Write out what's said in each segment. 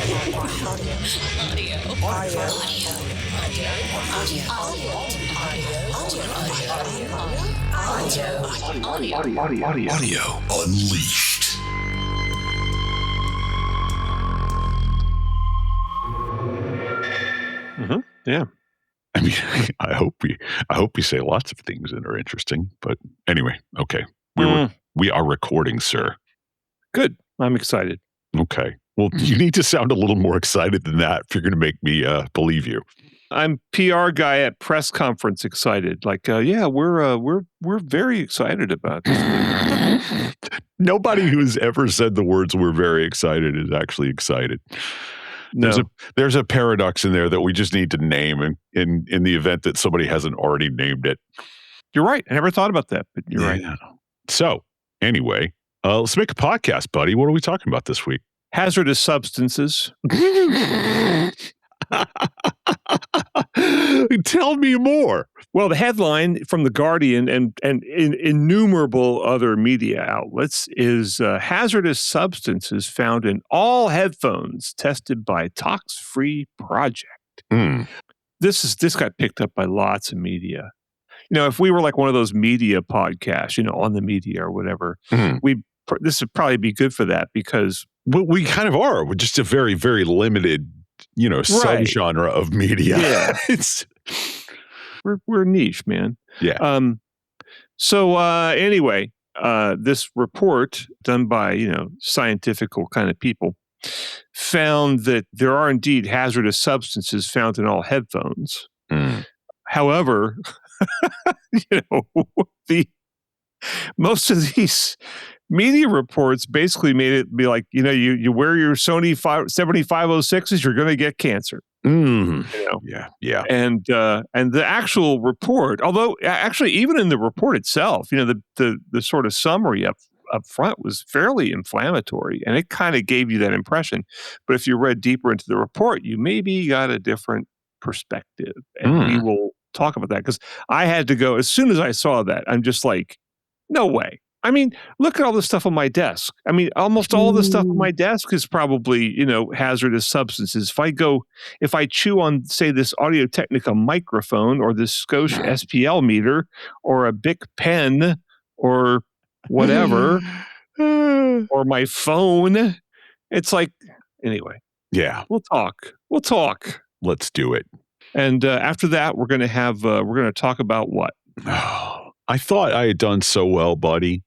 Audio Unleashed. Yeah. I mean, I hope we say lots of things that are interesting. But anyway, okay, we are recording, sir. Good. I'm excited. Okay. Well, you need to sound a little more excited than that if you're going to make me believe you. I'm PR guy at press conference excited. Like, yeah, we're very excited about this. Nobody who's ever said the words "we're very excited" is actually excited. No. There's a paradox in there that we just need to name in the event that somebody hasn't already named it. You're right. I never thought about that, but you're right. So anyway, let's make a podcast, buddy. What are we talking about this week? Hazardous substances. Tell me more. Well, the headline from The Guardian and innumerable other media outlets is hazardous substances found in all headphones tested by Tox-Free Project. This got picked up by lots of media. You know, if we were like one of those media podcasts, you know, on the media or whatever, this would probably be good for that because we kind of are. We're just a very, very limited, subgenre of media. Yeah. We're niche, man. Yeah. So anyway, this report done by, scientifical kind of people found that there are indeed hazardous substances found in all headphones. However, most of these media reports basically made it be like, you wear your Sony 7506s, you're going to get cancer. Yeah. And the actual report, although actually even in the report itself, the sort of summary up front was fairly inflammatory, and it kind of gave you that impression. But if you read deeper into the report, you maybe got a different perspective, and we will talk about that because I had to go as soon as I saw that. I'm just like, no way. I mean, look at all the stuff on my desk. I mean, almost all the stuff on my desk is probably, hazardous substances. If I chew on, say, this Audio-Technica microphone or this Scotia SPL meter or a Bic pen or whatever, or my phone, it's like, anyway. Yeah. We'll talk. Let's do it. And after that, we're going to talk about what? I thought I had done so well, buddy.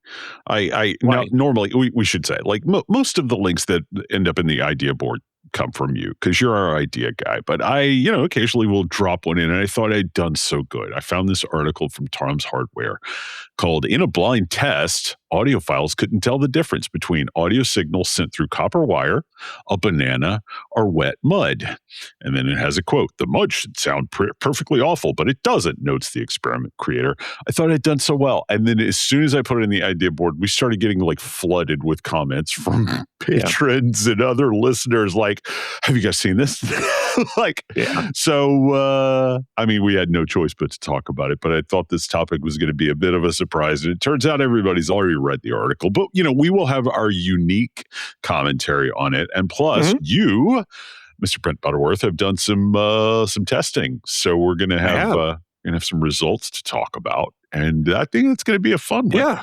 Normally we should say like most of the links that end up in the idea board come from you because you're our idea guy. But I, occasionally will drop one in, and I thought I'd done so good. I found this article from Tom's Hardware called "In a Blind Test, Audiophiles Couldn't Tell the Difference Between Audio Signals Sent Through Copper Wire, a Banana, or Wet Mud." And then it has a quote: "The mud should sound perfectly awful, but it doesn't," notes the experiment creator. I thought I'd done so well. And then as soon as I put it in the idea board, we started getting like flooded with comments from patrons and other listeners like, "Have you guys seen this?" So, we had no choice but to talk about it, but I thought this topic was going to be a bit of a surprise. And it turns out everybody's already read the article, but we will have our unique commentary on it. And plus you, Mr. Brent Butterworth, have done some testing. So we're going to have some results to talk about. And I think it's going to be a fun one. Yeah.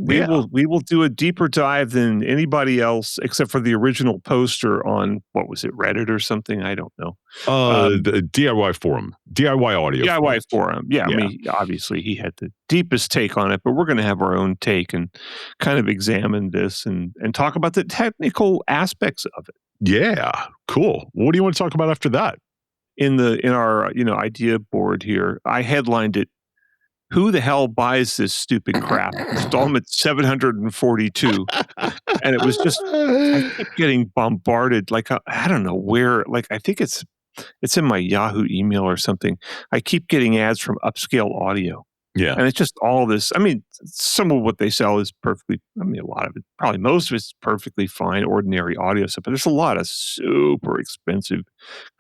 We will do a deeper dive than anybody else, except for the original poster on, what was it, Reddit or something? I don't know. The DIY forum, DIY audio. DIY forum. Yeah. I mean, obviously he had the deepest take on it, but we're going to have our own take and kind of examine this and talk about the technical aspects of it. Yeah. Cool. What do you want to talk about after that? In our, idea board here, I headlined it, "Who the hell buys this stupid crap?" Installment 742. And it was just, I kept getting bombarded. Like, I don't know where, like, I think it's in my Yahoo email or something. I keep getting ads from Upscale Audio. Yeah. And it's just all this. I mean, some of what they sell is perfectly, a lot of it, probably most of it's perfectly fine, ordinary audio stuff, but there's a lot of super expensive,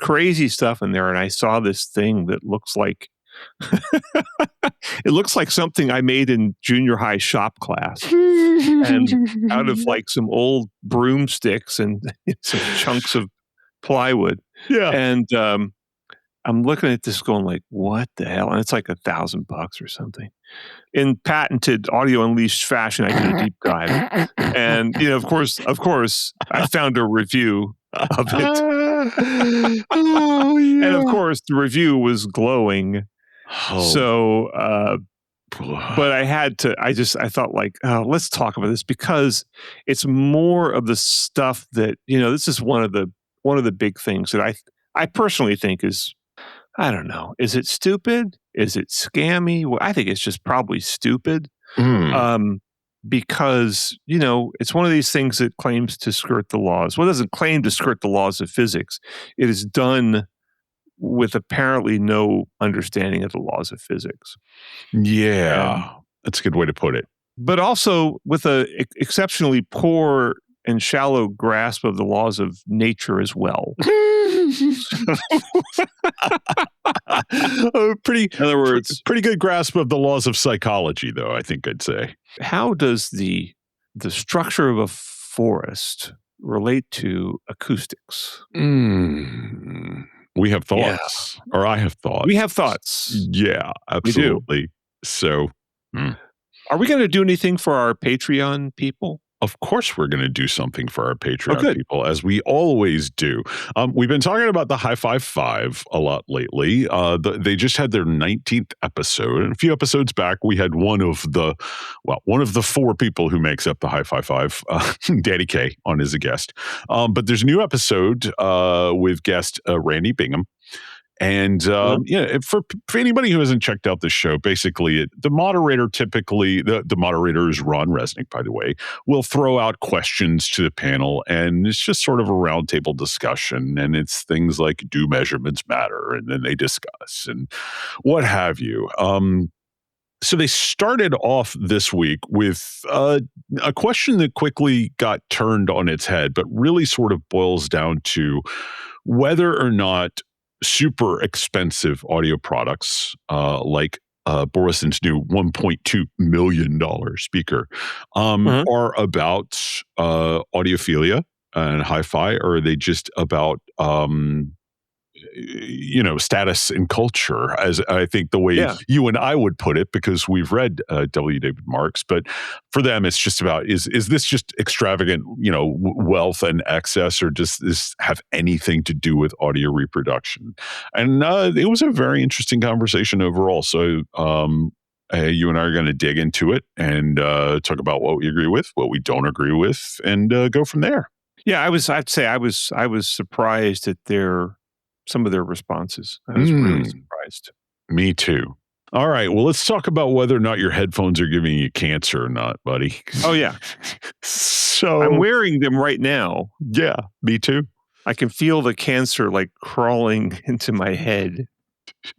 crazy stuff in there. And I saw this thing that looks like, it looks like something I made in junior high shop class, and out of like some old broomsticks and some chunks of plywood. Yeah. And I'm looking at this going like, what the hell? And it's like $1,000 or something. In patented Audio Unleashed fashion, I did a deep dive. And, of course, I found a review of it. Oh, yeah. And of course, the review was glowing. Oh. So, but I thought like, oh, let's talk about this because it's more of the stuff that, this is one of the big things that I personally think is, I don't know. Is it stupid? Is it scammy? Well, I think it's just probably stupid. Because, it's one of these things that claims to skirt the laws. Well, it doesn't claim to skirt the laws of physics. It is done with apparently no understanding of the laws of physics. Yeah, that's a good way to put it. But also with a exceptionally poor and shallow grasp of the laws of nature as well. In other words, pretty good grasp of the laws of psychology, though, I think I'd say. How does the structure of a forest relate to acoustics? We have thoughts, or I have thoughts. We have thoughts. Yeah, absolutely. So, are we going to do anything for our Patreon people? Of course, we're going to do something for our Patreon people, as we always do. We've been talking about the High Five 5 a lot lately. They just had their 19th episode, and a few episodes back, we had one of the 4 people who makes up the High Five 5, Danny K, on as a guest. But there's a new episode with guest Randy Bingham. And for anybody who hasn't checked out the show, basically the moderator typically, the moderator is Ron Resnick, by the way, will throw out questions to the panel, and it's just sort of a roundtable discussion, and it's things like, do measurements matter? And then they discuss and what have you. So they started off this week with a question that quickly got turned on its head, but really sort of boils down to whether or not super expensive audio products like Borison's new $1.2 million speaker are about audiophilia and hi-fi, or are they just about status and culture, as I think the way you and I would put it, because we've read W. David Marks. But for them, it's just about, is this just extravagant, wealth and excess, or does this have anything to do with audio reproduction? And it was a very interesting conversation overall. So you and I are going to dig into it and talk about what we agree with, what we don't agree with, and go from there. Yeah, I was surprised at some of their responses. I was really surprised. Me too. All right. Well, let's talk about whether or not your headphones are giving you cancer or not, buddy. Oh, yeah. So I'm wearing them right now. Yeah, me too. I can feel the cancer like crawling into my head.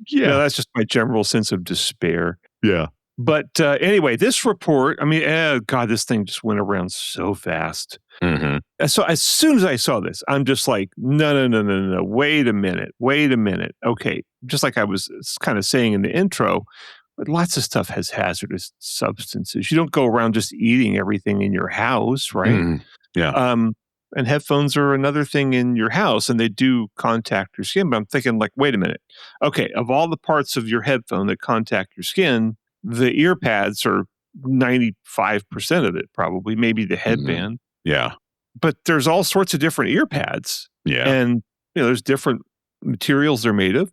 Yeah. That's just my general sense of despair. Yeah. But anyway, this report, I mean, this thing just went around so fast. Mm-hmm. So as soon as I saw this, I'm just like, no. Wait a minute. Okay. Just like I was kind of saying in the intro, but lots of stuff has hazardous substances. You don't go around just eating everything in your house, right? Yeah. And headphones are another thing in your house, and they do contact your skin. But I'm thinking like, wait a minute. Okay. Of all the parts of your headphone that contact your skin, the ear pads are 95% of it, probably, maybe the headband. Yeah. But there's all sorts of different ear pads. Yeah. And, there's different materials they're made of.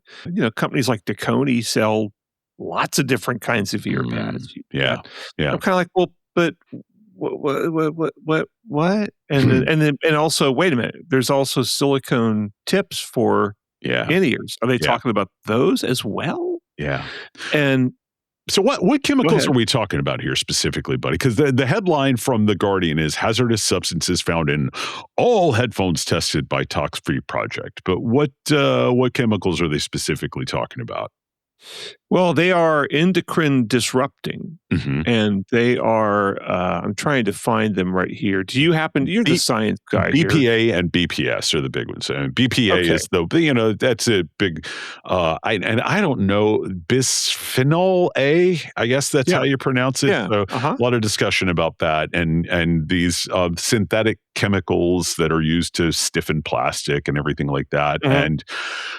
Companies like Deconi sell lots of different kinds of ear pads. Yeah. I'm kind of like, well, but what? And also, wait a minute, there's also silicone tips for in-ears. Are they talking about those as well? Yeah. And so what chemicals are we talking about here specifically, buddy? Because the headline from The Guardian is hazardous substances found in all headphones tested by Tox Free Project. But what chemicals are they specifically talking about? Well, they are endocrine disrupting, Mm-hmm. and they are. I'm trying to find them right here. Do you happen? You're the science guy here. BPA and BPS are the big ones. And BPA is that's a big. I don't know bisphenol A. I guess that's how you pronounce it. Yeah. So a lot of discussion about that, and these synthetic chemicals that are used to stiffen plastic and everything like that. And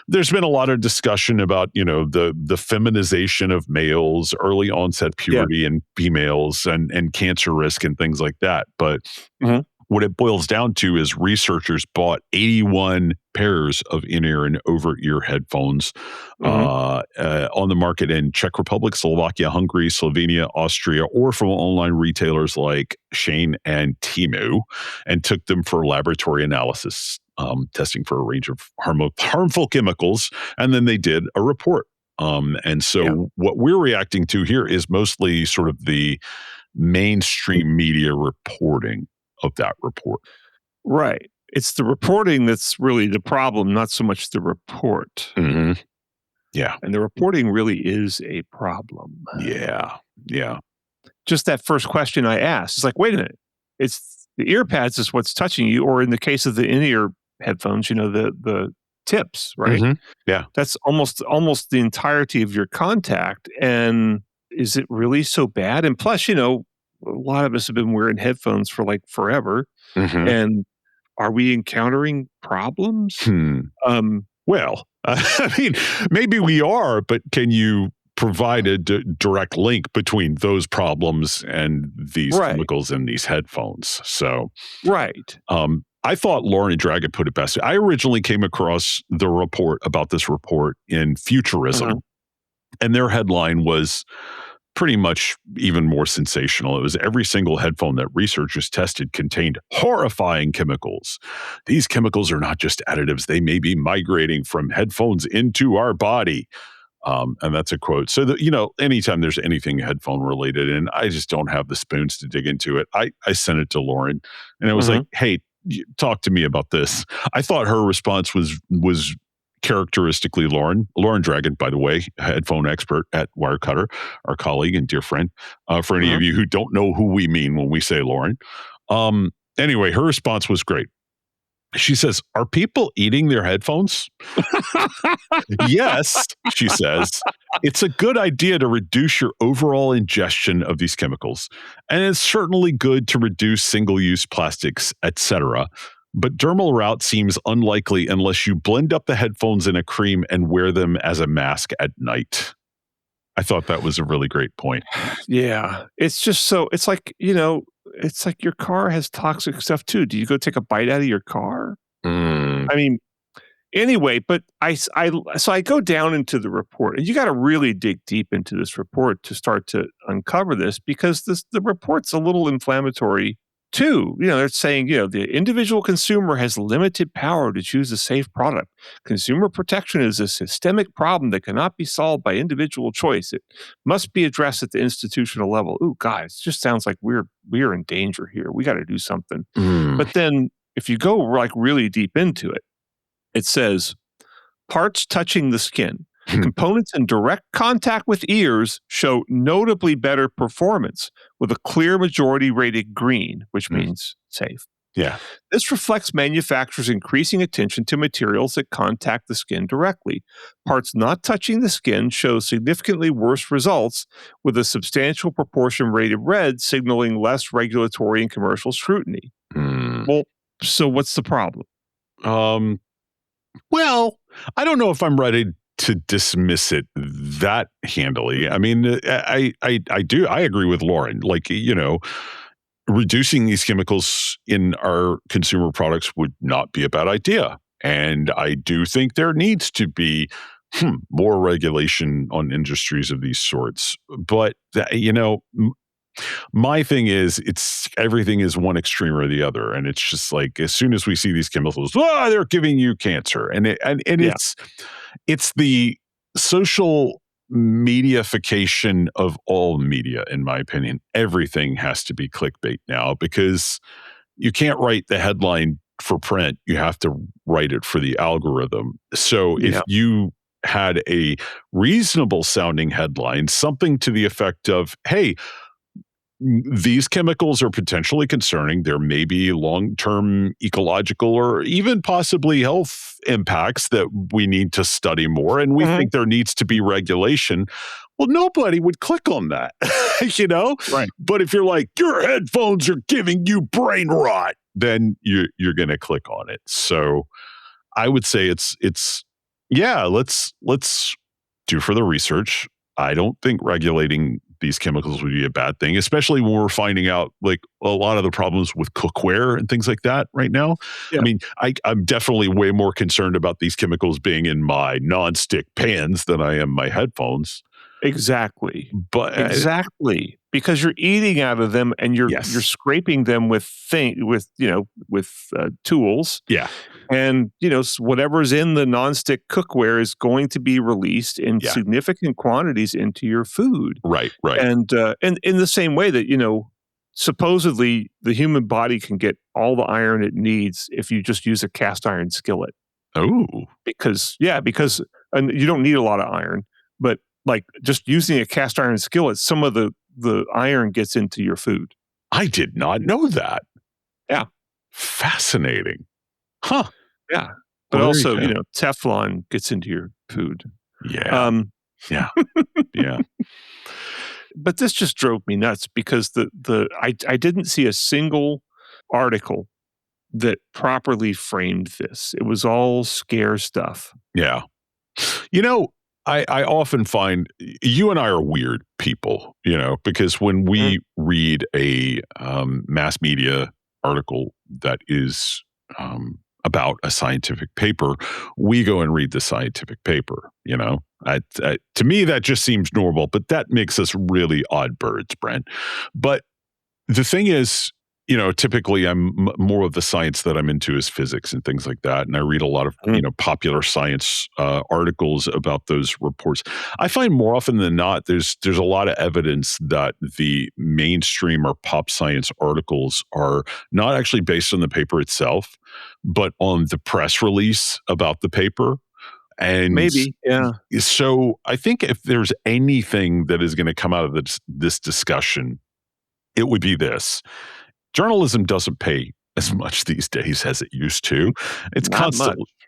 there's been a lot of discussion about the feminization of males, early onset puberty in females, and cancer risk and things like that. But what it boils down to is researchers bought 81 pairs of in-ear and over-ear headphones on the market in Czech Republic, Slovakia, Hungary, Slovenia, Austria, or from online retailers like Shane and Temu, and took them for laboratory analysis, testing for a range of harmful chemicals. And then they did a report. And so what we're reacting to here is mostly sort of the mainstream media reporting of that report. Right. It's the reporting that's really the problem, not so much the report. Yeah. And the reporting really is a problem. Yeah. Just that first question I asked, it's like, wait a minute. It's the ear pads is what's touching you, or in the case of the in-ear headphones, the tips, right? Yeah. That's almost the entirety of your contact. And is it really so bad? And plus, a lot of us have been wearing headphones for like forever. And are we encountering problems? Well, I mean, maybe we are, but can you provide a direct link between those problems and these chemicals in these headphones? So, I thought Lauren Dragon put it best. I originally came across the report about this report in Futurism, and their headline was pretty much even more sensational. It was every single headphone that researchers tested contained horrifying chemicals. These chemicals are not just additives. They may be migrating from headphones into our body. And that's a quote. So, anytime there's anything headphone related, and I just don't have the spoons to dig into it, I sent it to Lauren, and I was like, hey, talk to me about this. I thought her response was characteristically Lauren Dragon, by the way, headphone expert at Wirecutter, our colleague and dear friend. For any of you who don't know who we mean when we say Lauren. Anyway, her response was great. She says, "Are people eating their headphones?" Yes, she says. "It's a good idea to reduce your overall ingestion of these chemicals, and it's certainly good to reduce single-use plastics, etc. But dermal route seems unlikely unless you blend up the headphones in a cream and wear them as a mask at night." I thought that was a really great point. Yeah. It's just it's like, it's like your car has toxic stuff too. Do you go take a bite out of your car? I mean, anyway, but so I go down into the report, and you got to really dig deep into this report to start to uncover this, because the report's a little inflammatory too. They're saying, the individual consumer has limited power to choose a safe product. Consumer protection is a systemic problem that cannot be solved by individual choice. It must be addressed at the institutional level. Ooh, guys, it just sounds like we're in danger here. We got to do something. But then if you go like really deep into it, it says parts touching the skin, components in direct contact with ears show notably better performance, with a clear majority rated green, which means safe. Yeah. This reflects manufacturers' increasing attention to materials that contact the skin directly. Parts not touching the skin show significantly worse results, with a substantial proportion rated red, signaling less regulatory and commercial scrutiny. Well, so what's the problem? Well, I don't know if I'm ready to dismiss it that handily. I mean, I agree with Lauren. Like, reducing these chemicals in our consumer products would not be a bad idea. And I do think there needs to be more regulation on industries of these sorts. But, my thing is, everything is one extreme or the other. And it's just like, as soon as we see these chemicals, they're giving you cancer. And it's the social mediaification of all media, in my opinion. Everything has to be clickbait now, because you can't write the headline for print. You have to write it for the algorithm. So if you had a reasonable sounding headline, something to the effect of, hey, these chemicals are potentially concerning. There may be long-term ecological or even possibly health impacts that we need to study more, and we think there needs to be regulation. Well, nobody would click on that, Right. But if you're like, your headphones are giving you brain rot, then you're going to click on it. So I would say let's do further research. I don't think regulating these chemicals would be a bad thing, especially when we're finding out like a lot of the problems with cookware and things like that right now. Yeah. I mean, I'm definitely way more concerned about these chemicals being in my nonstick pans than I am my headphones. Exactly. But exactly, because you're eating out of them and you're scraping them with tools. Yeah. And, whatever's in the nonstick cookware is going to be released in significant quantities into your food. Right. And in the same way that, supposedly the human body can get all the iron it needs if you just use a cast iron skillet. Oh. Because and you don't need a lot of iron, but like just using a cast iron skillet, some of the iron gets into your food. I did not know that. Yeah. Fascinating. Huh. Yeah. But Well, also, Teflon gets into your food. Yeah. Yeah. Yeah. But this just drove me nuts because I didn't see a single article that properly framed this. It was all scare stuff. Yeah. I often find you and I are weird people, because when we read a mass media article that is about a scientific paper, we go and read the scientific paper, to me, that just seems normal, but that makes us really odd birds, Brent. But the thing is, typically I'm more of the science that I'm into is physics and things like that. And I read a lot of, popular science articles about those reports. I find more often than not, there's a lot of evidence that the mainstream or pop science articles are not actually based on the paper itself, but on the press release about the paper. And maybe, yeah. So I think if there's anything that is going to come out of this discussion, it would be this. Journalism doesn't pay as much these days as it used to. It's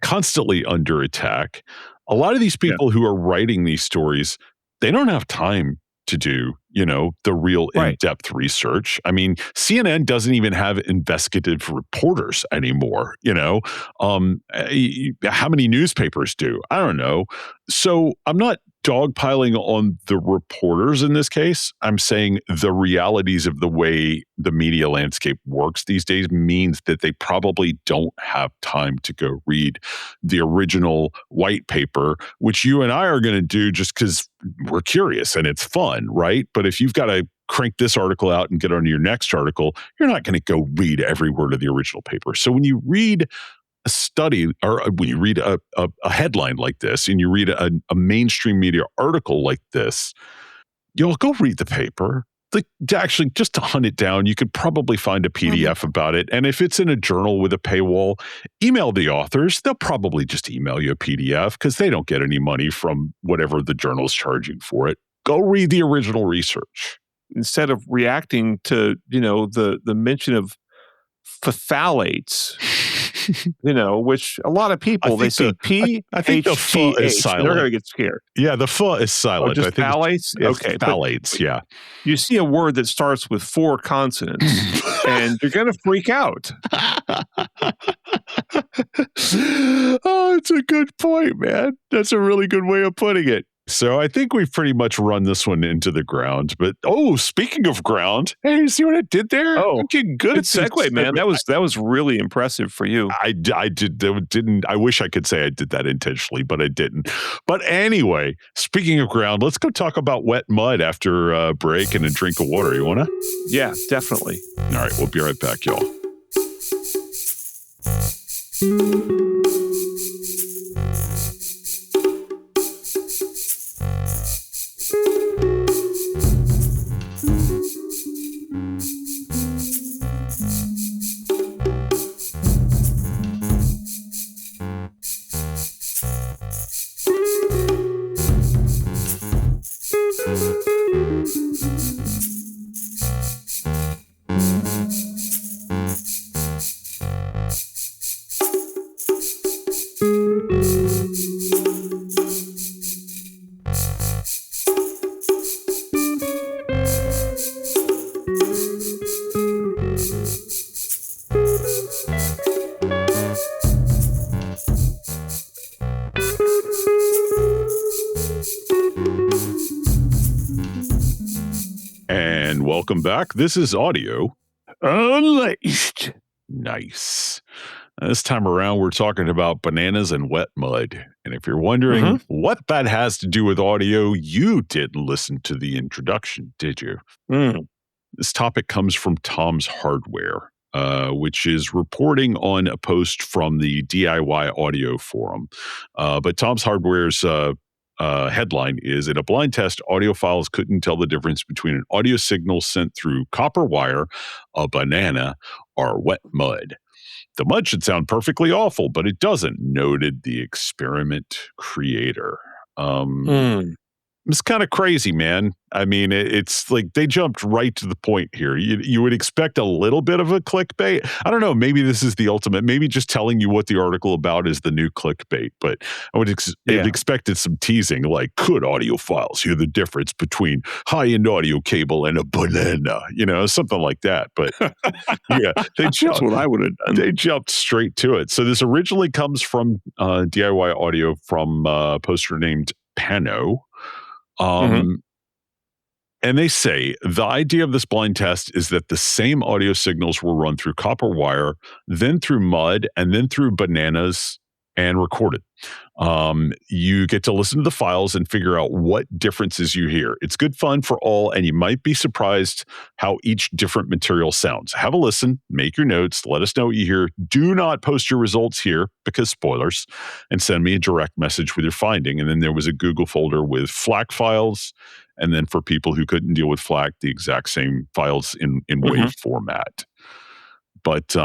constantly under attack. A lot of these people who are writing these stories, they don't have time to do, the real in-depth research. I mean, CNN doesn't even have investigative reporters anymore, how many newspapers do? I don't know. So I'm not dogpiling on the reporters in this case. I'm saying the realities of the way the media landscape works these days means that they probably don't have time to go read the original white paper, which you and I are going to do just because we're curious and it's fun, right? But if you've got to crank this article out and get on your next article, you're not going to go read every word of the original paper. So when you read a study, or when you read a headline like this and you read a mainstream media article like this, you'll go read the paper. Actually, just to hunt it down, you could probably find a PDF about it. And if it's in a journal with a paywall, email the authors. They'll probably just email you a PDF because they don't get any money from whatever the journal's charging for it. Go read the original research. Instead of reacting to, the mention of phthalates, which a lot people, they say P. I think the ph is silent. They're going to get scared. Yeah, the ph is silent. Just phthalates? Okay. Phthalates, yeah. You see a word that starts with 4 consonants, and you're going to freak out. Oh, it's a good point, man. That's a really good way of putting it. So I think we've pretty much run this one into the ground. But speaking of ground, hey, you see what I did there? Oh, good segue, man. That was really impressive for you. I didn't. I wish I could say I did that intentionally, but I didn't. But anyway, speaking of ground, let's go talk about wet mud after a break and a drink of water. You want to? Yeah, definitely. All right, we'll be right back, y'all. welcome back. This is Audio Unleashed. Nice. This time around, we're talking about bananas and wet mud. And if you're wondering what that has to do with audio, you didn't listen to the introduction, did you? This topic comes from Tom's Hardware, which is reporting on a post from the DIY Audio Forum. But Tom's Hardware's headline is, in a blind test, audiophiles couldn't tell the difference between an audio signal sent through copper wire, a banana, or wet mud. The mud should sound perfectly awful, but it doesn't, noted the experiment creator. It's kind of crazy, man. I mean, it's like they jumped right to the point here. You would expect a little bit of a clickbait. I don't know. Maybe this is the ultimate. Maybe just telling you what the article about is the new clickbait. But I would have expected some teasing, like, could audiophiles hear the difference between high-end audio cable and a banana? You know, something like that. But yeah, that's what I would have done. They jumped straight to it. So this originally comes from DIY Audio from a poster named Pano. And they say the idea of this blind test is that the same audio signals were run through copper wire, then through mud, and then through bananas and recorded. You get to listen to the files and figure out what differences you hear. It's good fun for all, and you might be surprised how each different material sounds. Have a listen, make your notes, let us know what you hear. Do not post your results here because spoilers, and send me a direct message with your finding. And then there was a Google folder with FLAC files, and then for people who couldn't deal with FLAC, the exact same files in WAV format. But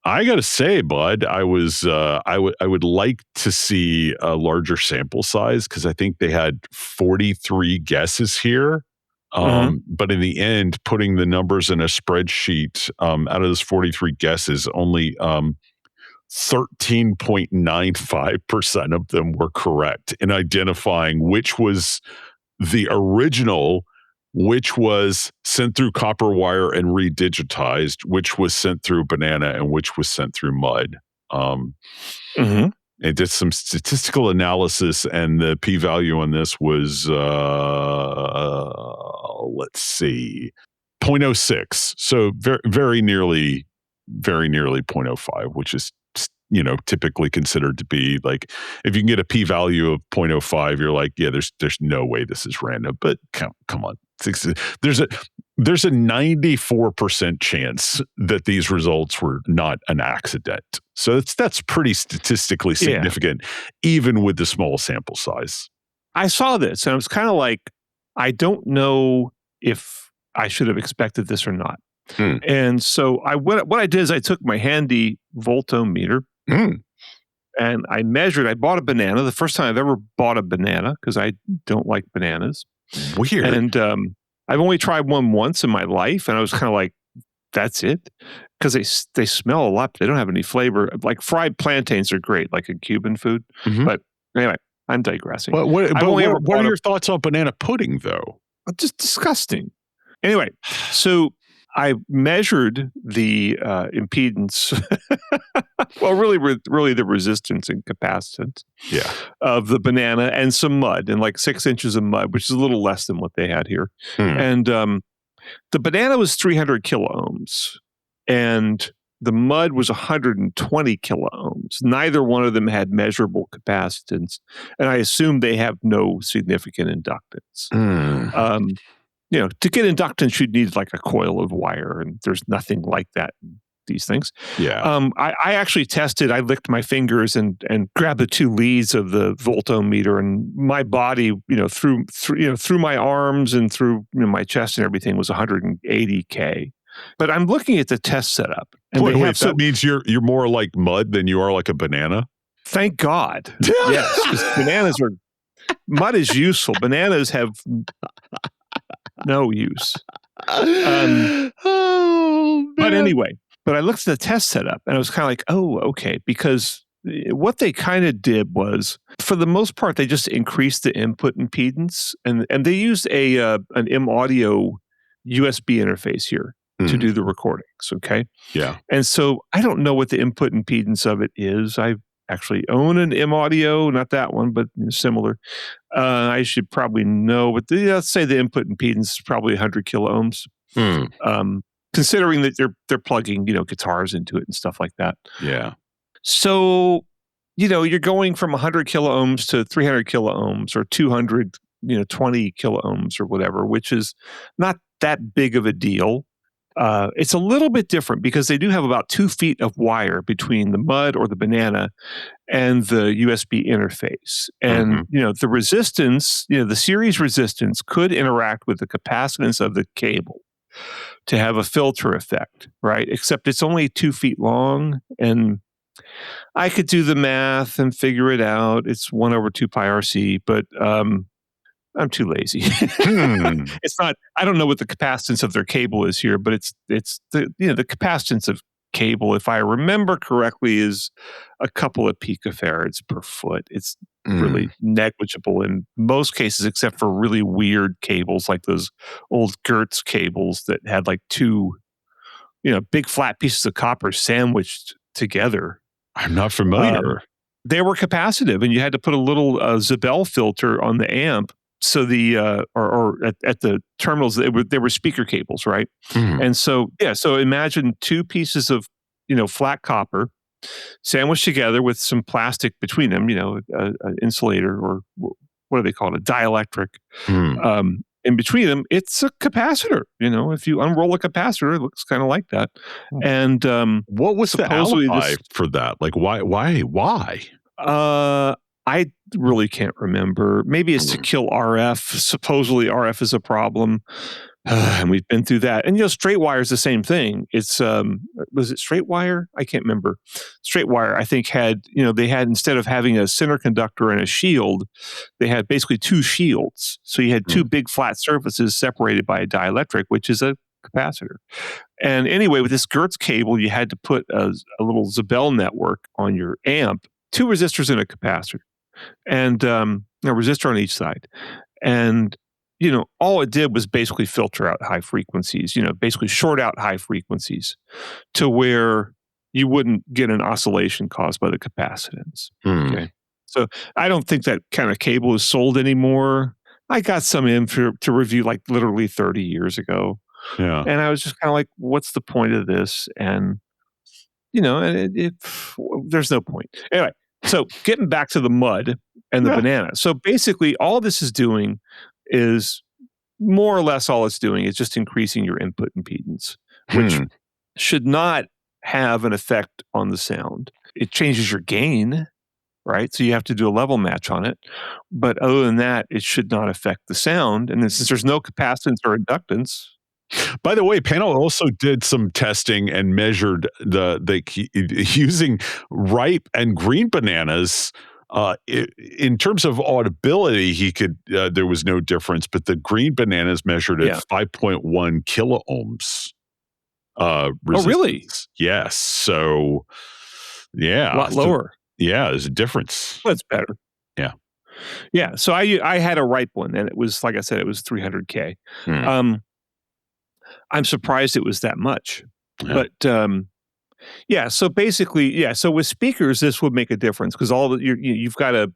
I got to say, bud, I would like to see a larger sample size because I think they had 43 guesses here. But in the end, putting the numbers in a spreadsheet, out of those 43 guesses, only 13.95% of them were correct in identifying which was the original, which was sent through copper wire and redigitized, which was sent through banana, and which was sent through mud. It did some statistical analysis, and the p-value on this was, let's see, 0.06. So very nearly 0.05, which is, you know, typically considered to be like, if you can get a p-value of 0.05, you're like, yeah, there's no way this is random. But come on, there's a 94% chance that these results were not an accident. So that's pretty statistically significant, even with the small sample size. I saw this and I was kind of like, I don't know if I should have expected this or not. And so what I did is I took my handy voltometer and I measured. I bought a banana. The first time I've ever bought a banana because I don't like bananas. Weird. And I've only tried one once in my life, and I was kind of like, "That's it," because they smell a lot, but they don't have any flavor. Like fried plantains are great, like a Cuban food. But anyway, I'm digressing. What are your thoughts on banana pudding, though? Just disgusting. Anyway, so I measured the impedance, well, really the resistance and capacitance of the banana and some mud, and like 6 inches of mud, which is a little less than what they had here. And the banana was 300 kilo ohms, and the mud was 120 kilo ohms. Neither one of them had measurable capacitance, and I assume they have no significant inductance. You know, to get inductance, you'd need like a coil of wire, and there's nothing like that in these things. I actually tested. I licked my fingers and grabbed the two leads of the voltometer, and my body, through my arms and through my chest and everything was 180K. But I'm looking at the test setup. And that means you're more like mud than you are like a banana? Thank God. Yes, because mud is useful. Bananas have no use. But anyway, I looked at the test setup and I was kind of like, oh, okay. Because what they kind of did was, for the most part, they just increased the input impedance, and they used an M-Audio USB interface here to do the recordings, okay? Yeah. And so I don't know what the input impedance of it is. I actually own an M-Audio, not that one, but similar. I should probably know, but let's say the input impedance is probably 100 kilo ohms. Considering that they're plugging, guitars into it and stuff like that. Yeah. So, you're going from 100 kiloohms to 300 kiloohms or 200, 20 kiloohms or whatever, which is not that big of a deal. It's a little bit different because they do have about 2 feet of wire between the mud or the banana and the USB interface. And, the resistance, the series resistance could interact with the capacitance of the cable to have a filter effect, right? Except it's only 2 feet long, and I could do the math and figure it out. It's 1/2 pi RC, but I'm too lazy. It's not. I don't know what the capacitance of their cable is here, but it's the the capacitance of cable, if I remember correctly, is a couple of picofarads per foot. It's really negligible in most cases, except for really weird cables like those old Gertz cables that had like 2, big flat pieces of copper sandwiched together. I'm not familiar. They were capacitive, and you had to put a little Zabel filter on the amp. So the or at the terminals, they were speaker cables, right? And so so imagine 2 pieces of flat copper sandwiched together with some plastic between them, an insulator, or what do they call it, a dielectric. In between them, it's a capacitor. If you unroll a capacitor, it looks kind of like that. And what was the alibi for that? Like, why? I really can't remember. Maybe it's to kill RF. Supposedly RF is a problem. And we've been through that. And, straight wire is the same thing. It's, was it straight wire? I can't remember. Straight wire, I think, had, they had, instead of having a center conductor and a shield, they had basically 2 shields. So you had 2 big flat surfaces separated by a dielectric, which is a capacitor. And anyway, with this Gertz cable, you had to put a little Zabel network on your amp, 2 resistors and a capacitor, and a resistor on each side. And, all it did was basically filter out high frequencies, basically short out high frequencies to where you wouldn't get an oscillation caused by the capacitance. Okay. So I don't think that kind of cable is sold anymore. I got some in to review like literally 30 years ago. Yeah. And I was just kind of like, what's the point of this? And, there's no point. Anyway, so getting back to the mud and the banana. So basically all this is doing is more or less all it's doing is just increasing your input impedance, which should not have an effect on the sound. It changes your gain, right? So you have to do a level match on it. But other than that, it should not affect the sound. And then since there's no capacitance or inductance. By the way, Panel also did some testing and measured using ripe and green bananas. In terms of audibility, he could. There was no difference, but the green bananas measured at 5.1 kiloohms. Oh, really? Yes. So, yeah, a lot lower. There's a difference. Well, it's better. Yeah. Yeah. So I had a ripe one, and it was, like I said, it was 300K. I'm surprised it was that much, but so basically, so with speakers, this would make a difference because you've got a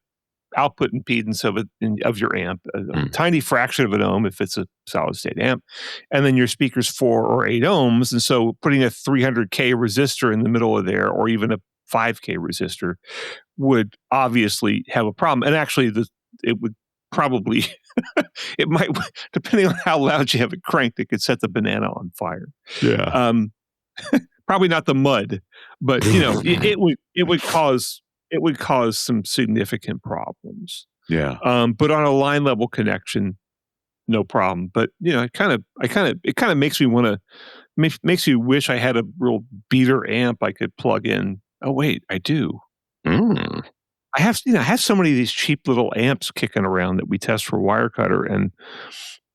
output impedance of your amp, a tiny fraction of an ohm if it's a solid state amp, and then your speaker's 4 or 8 ohms, and so putting a 300K resistor in the middle of there, or even a 5K resistor, would obviously have a problem. And actually, it would probably it might, depending on how loud you have it cranked, it could set the banana on fire. Yeah. Probably not the mud, but it would cause some significant problems. Yeah. But on a line level connection, no problem. But it kind of makes me makes me wish I had a real beater amp I could plug in. Oh wait, I do. I have so many of these cheap little amps kicking around that we test for Wirecutter, and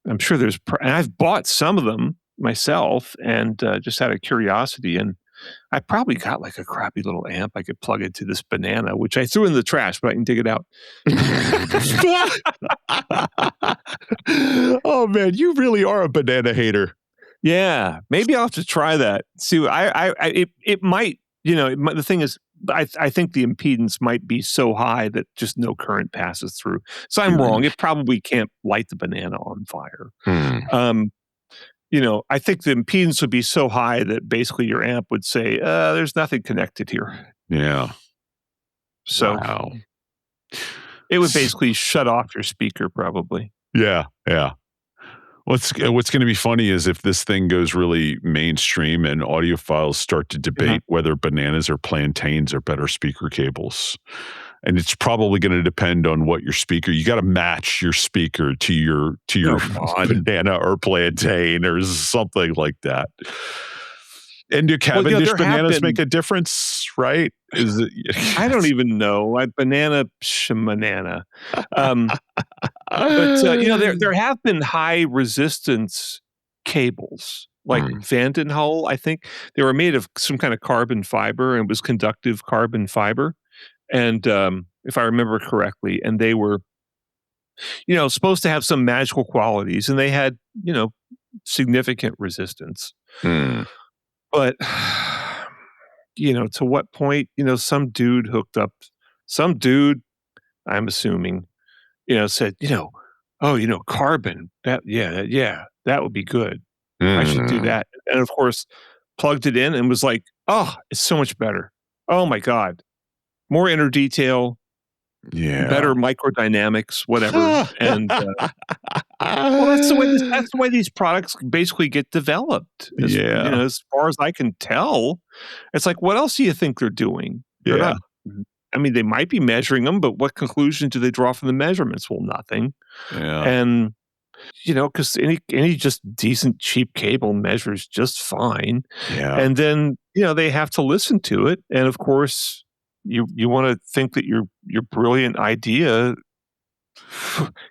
I'm sure and I've bought some of them myself, and just out of curiosity, and I probably got like a crappy little amp I could plug into this banana, which I threw in the trash, but I can dig it out. Oh man, you really are a banana hater. Yeah, maybe I'll have to try that. See, it might, the thing is, I think the impedance might be so high that just no current passes through. So I'm wrong. It probably can't light the banana on fire. I think the impedance would be so high that basically your amp would say, there's nothing connected here. Yeah. So wow. It would basically shut off your speaker probably. Yeah. What's going to be funny is if this thing goes really mainstream and audiophiles start to debate whether bananas or plantains are better speaker cables. And it's probably going to depend on what your speaker. You got to match your speaker to your banana or plantain or something like that. And do Cavendish bananas make a difference? Right? Is it? I don't even know. Banana. But there have been high resistance cables like Vandenhull. I think they were made of some kind of carbon fiber, and it was conductive carbon fiber. And if I remember correctly, and they were, supposed to have some magical qualities, and they had, significant resistance. But, to what point, some dude, I'm assuming, said, carbon, that would be good. I should do that. And of course, plugged it in and was like, oh, it's so much better. Oh my God. More inner detail, better microdynamics, whatever. And that's the way these products basically get developed. As far as I can tell, it's like, what else do you think they're doing? They're not. I mean, they might be measuring them, but what conclusion do they draw from the measurements? Well, nothing. Yeah. And because any just decent cheap cable measures just fine. Yeah. And then they have to listen to it, and of course. You want to think that your brilliant idea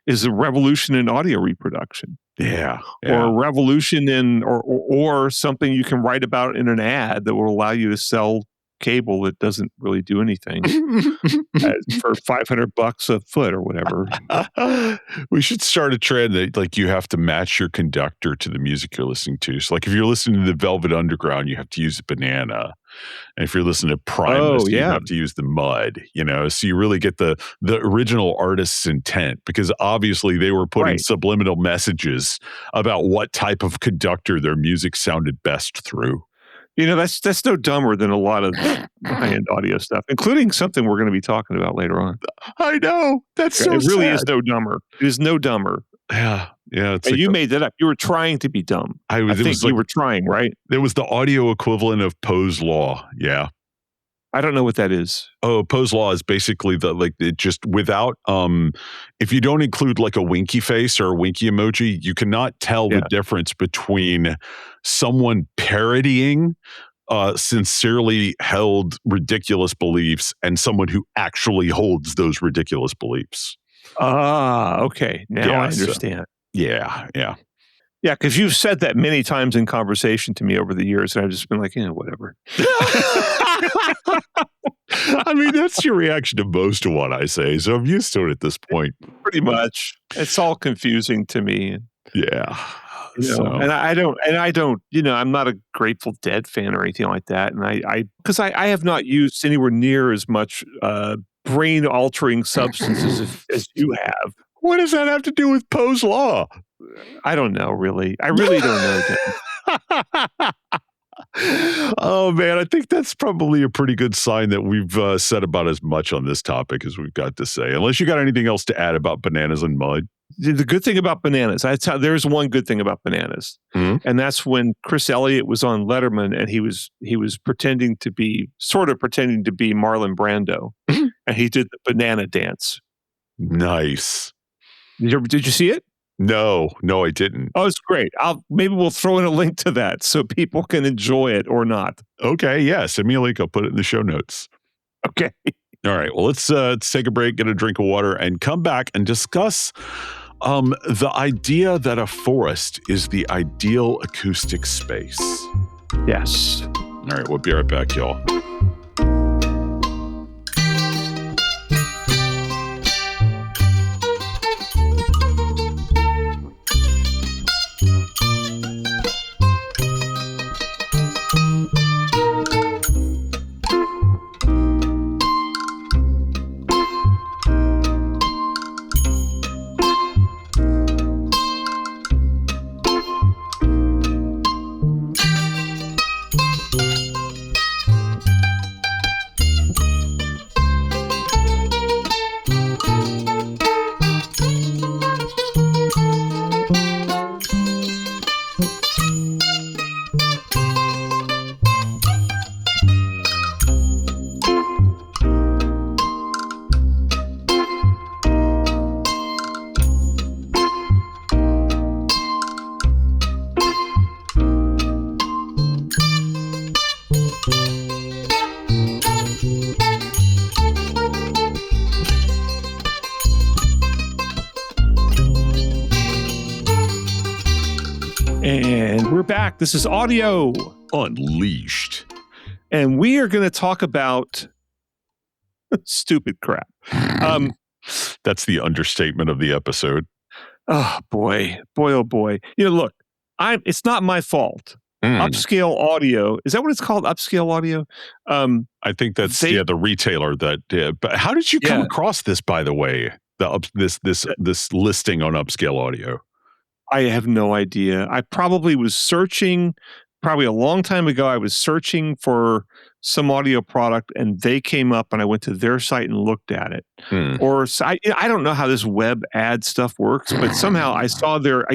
is a revolution in audio reproduction, or a revolution in or something you can write about in an ad that will allow you to sell cable that doesn't really do anything for $500 a foot or whatever. We should start a trend that like you have to match your conductor to the music you're listening to. So like if you're listening to the Velvet Underground, you have to use a banana. And if you're listening to Primus, you have to use the mud, so you really get the original artist's intent, because obviously they were putting subliminal messages about what type of conductor their music sounded best through. That's no dumber than a lot of high-end audio stuff, including something we're going to be talking about later on. I know. That's so It really sad. is no dumber. It is no dumber. Yeah. It's like you made that up. You were trying to be dumb. I think you were trying, right? It was the audio equivalent of Poe's Law. Yeah. I don't know what that is. Oh, Poe's Law is basically it just without, if you don't include like a winky face or a winky emoji, you cannot tell the difference between someone parodying sincerely held ridiculous beliefs and someone who actually holds those ridiculous beliefs. Okay. Now I understand. Yeah. Yeah, because you've said that many times in conversation to me over the years, and I've just been like, whatever. I mean, that's your reaction to most of what I say, so I'm used to it at this point. Pretty much. It's all confusing to me. Yeah. And I don't, I'm not a Grateful Dead fan or anything like that. And because I have not used anywhere near as much brain-altering substances as you have. What does that have to do with Poe's Law? I don't know, really. I really don't know. Oh, man, I think that's probably a pretty good sign that we've said about as much on this topic as we've got to say. Unless you got anything else to add about bananas and mud. The good thing about bananas, there's one good thing about bananas, and that's when Chris Elliott was on Letterman, and he was pretending to be Marlon Brando, and he did the banana dance. Nice. Did you see it? No, I didn't. Oh, it's great. Maybe we'll throw in a link to that so people can enjoy it or not. Okay, yeah, send me a link. I'll put it in the show notes. Okay. All right. Well, let's take a break, get a drink of water, and come back and discuss the idea that a forest is the ideal acoustic space. Yes. All right. We'll be right back, y'all. we're back. This is Audio Unleashed. And we are going to talk about stupid crap. That's the understatement of the episode. Oh, boy. Boy, oh, boy. Look, it's not my fault. Upscale Audio. Is that what it's called? Upscale Audio? I think that's the retailer that did. But how did you come across this, by the way? This listing on Upscale Audio. I have no idea. I probably was searching, probably a long time ago, I was searching for some audio product and they came up and I went to their site and looked at it. Or I don't know how this web ad stuff works, but somehow I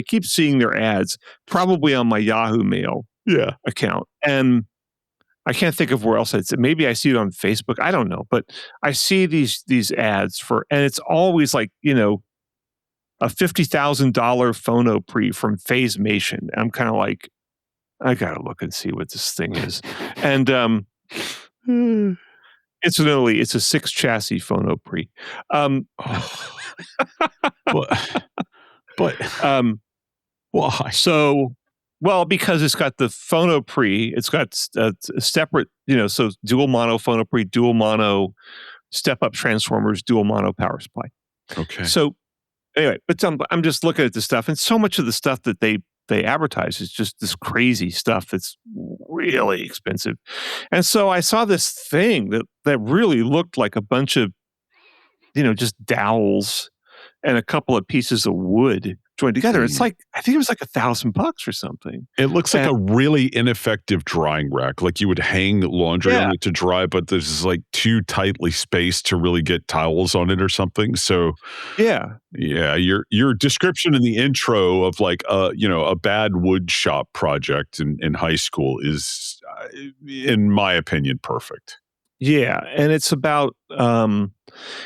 keep seeing their ads, probably on my Yahoo Mail account. And I can't think of where else maybe I see it on Facebook. I don't know, but I see these ads and it's always like, a $50,000 phono pre from Phase-Mation. I'm kind of like, I gotta look and see what this thing is. And incidentally, it's a 6 chassis phono pre. But why? So, well, because it's got the phono pre, it's got a separate, so dual mono phono pre, dual mono step up transformers, dual mono power supply. Okay. So anyway, but I'm just looking at this stuff, and so much of the stuff that they advertise is just this crazy stuff that's really expensive. And so I saw this thing that really looked like a bunch of, just dowels and a couple of pieces of wood joined together. It's like, I think it was like $1,000 or something. It looks like a really ineffective drying rack. Like you would hang laundry on it to dry, but there's like too tightly spaced to really get towels on it or something. So your description in the intro of like a bad wood shop project in high school is, in my opinion, perfect. Yeah, and it's about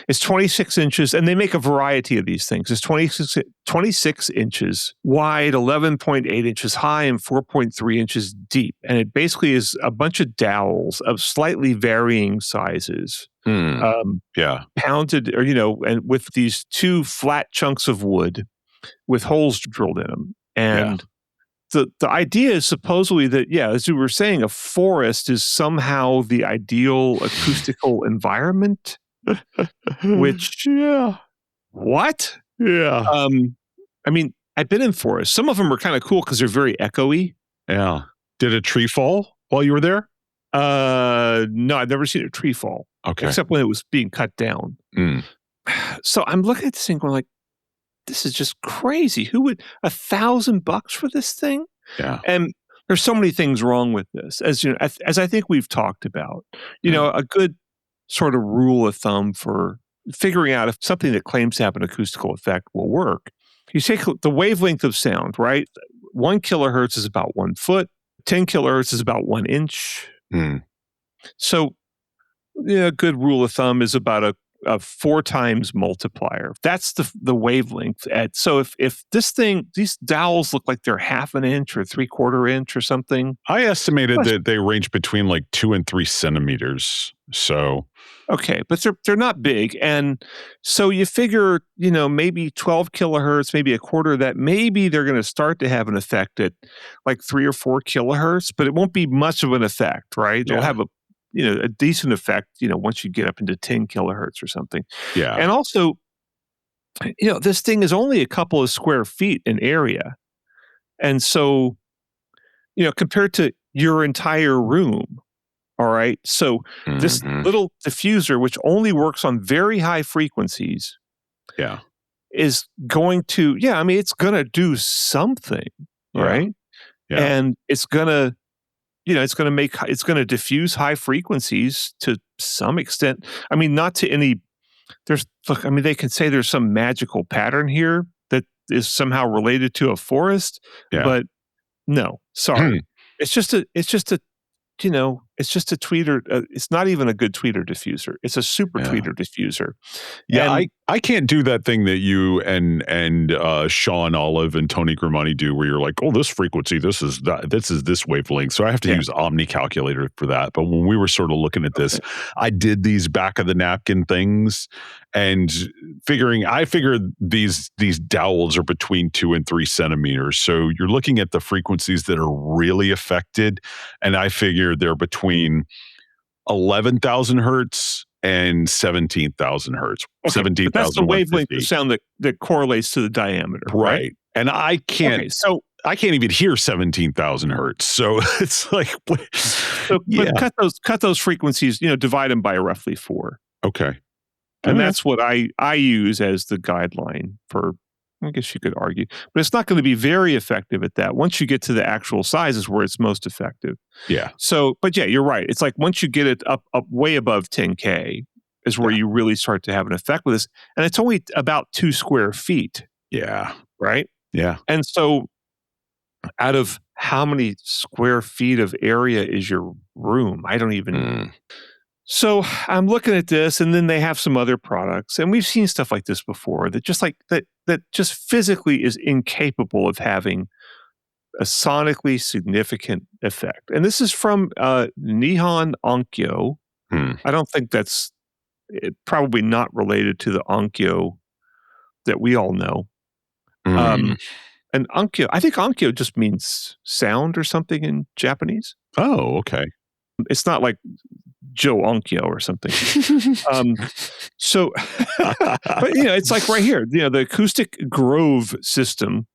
it's 26 inches, and they make a variety of these things. It's 26 inches wide, 11.8 inches high, and 4.3 inches deep. And it basically is a bunch of dowels of slightly varying sizes. Pounded, and with these 2 flat chunks of wood with holes drilled in them. And the idea is supposedly that, as we were saying, a forest is somehow the ideal acoustical environment. Which, what? Yeah. I mean, I've been in forests. Some of them are kind of cool because they're very echoey. Yeah. Did a tree fall while you were there? No, I've never seen a tree fall. Okay. Except when it was being cut down. So I'm looking at this thing going like, this is just crazy. Who would $1,000 for this thing? Yeah. And there's so many things wrong with this, as I think we've talked about. A good sort of rule of thumb for figuring out if something that claims to have an acoustical effect will work. You take the wavelength of sound, right? 1 kilohertz is about 1 foot. 10 kilohertz is about 1 inch. So, a good rule of thumb is about a 4 times multiplier. That's the wavelength. So if these dowels look like they're 1/2 inch or 3/4 inch or something. I estimated that they range between like 2 and 3 centimeters. So. Okay, but they're not big. And so you figure, maybe 12 kilohertz, maybe a quarter of that, maybe they're going to start to have an effect at like 3 or 4 kilohertz, but it won't be much of an effect, right? They'll have a decent effect, once you get up into 10 kilohertz or something. Yeah. And also, this thing is only a couple of square feet in area. And so, compared to your entire room, all right? So this little diffuser, which only works on very high frequencies, is going to, it's going to do something, right? Yeah. And it's going to, it's going to diffuse high frequencies to some extent. I mean, not to any, they can say there's some magical pattern here that is somehow related to a forest, but no, sorry. It's just a It's just a tweeter. It's not even a good tweeter diffuser. It's a super tweeter diffuser. Yeah, And I can't do that thing that you and Sean Olive and Tony Grimani do, where you're like, oh, this frequency, this is this wavelength. So I have to use Omni Calculator for that. But when we were sort of looking at this, I did these back of the napkin things, and I figured these dowels are between 2 and 3 centimeters. So you're looking at the frequencies that are really affected, and I figure they're between 11,000 hertz and 17,000 hertz. Okay, 17,000. but that's the wavelength of sound that correlates to the diameter, right? And I can't. Okay, so I can't even hear 17,000 hertz. So it's like, but cut those frequencies. Divide them by roughly 4. Okay, and that's what I use as the guideline for. I guess you could argue, but it's not going to be very effective at that. Once you get to the actual sizes where it's most effective. Yeah. So, but yeah, you're right. It's like once you get it up way above 10K is where you really start to have an effect with this. And it's only about 2 square feet. Yeah. Right? Yeah. And so out of how many square feet of area is your room? I don't even... So I'm looking at this, and then they have some other products, and we've seen stuff like this before that just like that just physically is incapable of having a sonically significant effect. And this is from Nihon Onkyo. I don't think that's probably not related to the Onkyo that we all know. And Onkyo, I think Onkyo just means sound or something in Japanese. Oh, okay. It's not like Joe Onkyo or something. But it's like right here, the acoustic grove system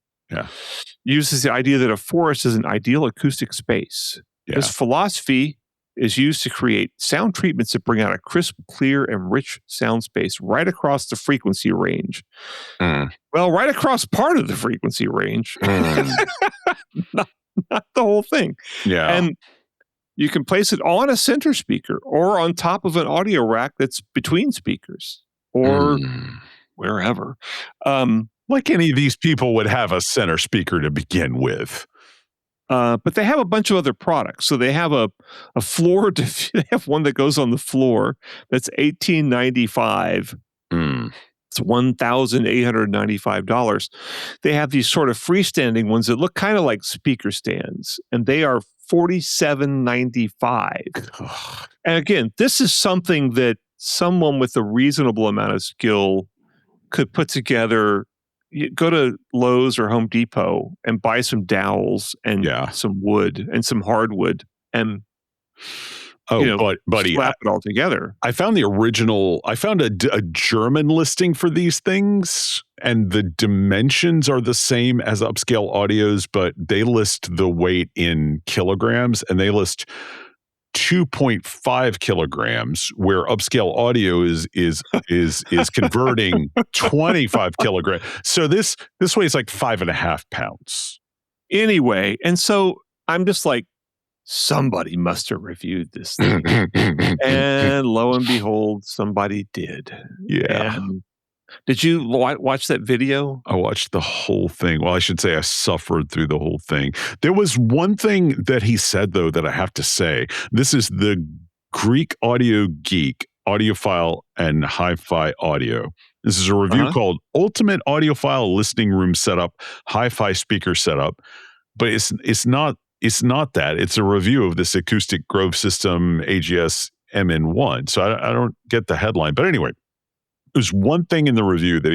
uses the idea that a forest is an ideal acoustic space. Yeah. This philosophy is used to create sound treatments that bring out a crisp, clear, and rich sound space right across the frequency range. Well, right across part of the frequency range. not the whole thing. Yeah. And you can place it on a center speaker or on top of an audio rack that's between speakers or wherever. Like any of these people would have a center speaker to begin with. But they have a bunch of other products. So they have a floor. They have one that goes on the floor that's $1,895. It's $1,895. They have these sort of freestanding ones that look kind of like speaker stands, and they are $47.95. And again, this is something that someone with a reasonable amount of skill could put together. You go to Lowe's or Home Depot and buy some dowels and some wood and some hardwood and buddy, slap it all together. I found a German listing for these things, and the dimensions are the same as upscale audios, but they list the weight in kilograms, and they list 2.5 kilograms, where upscale audio is converting 25 kilograms. So this weighs like 5.5 pounds. Anyway, and so I'm just like, somebody must have reviewed this thing. And lo and behold, somebody did. Yeah. And did you watch that video? I watched the whole thing. Well, I should say I suffered through the whole thing. There was one thing that he said, though, that I have to say. This is the Greek Audio Geek, Audiophile and Hi-Fi Audio. This is a review called Ultimate Audiophile Listening Room Setup, Hi-Fi Speaker Setup. But it's not that. It's a review of this acoustic grove system AGS MN1. So I don't get the headline. But anyway, there's one thing in the review that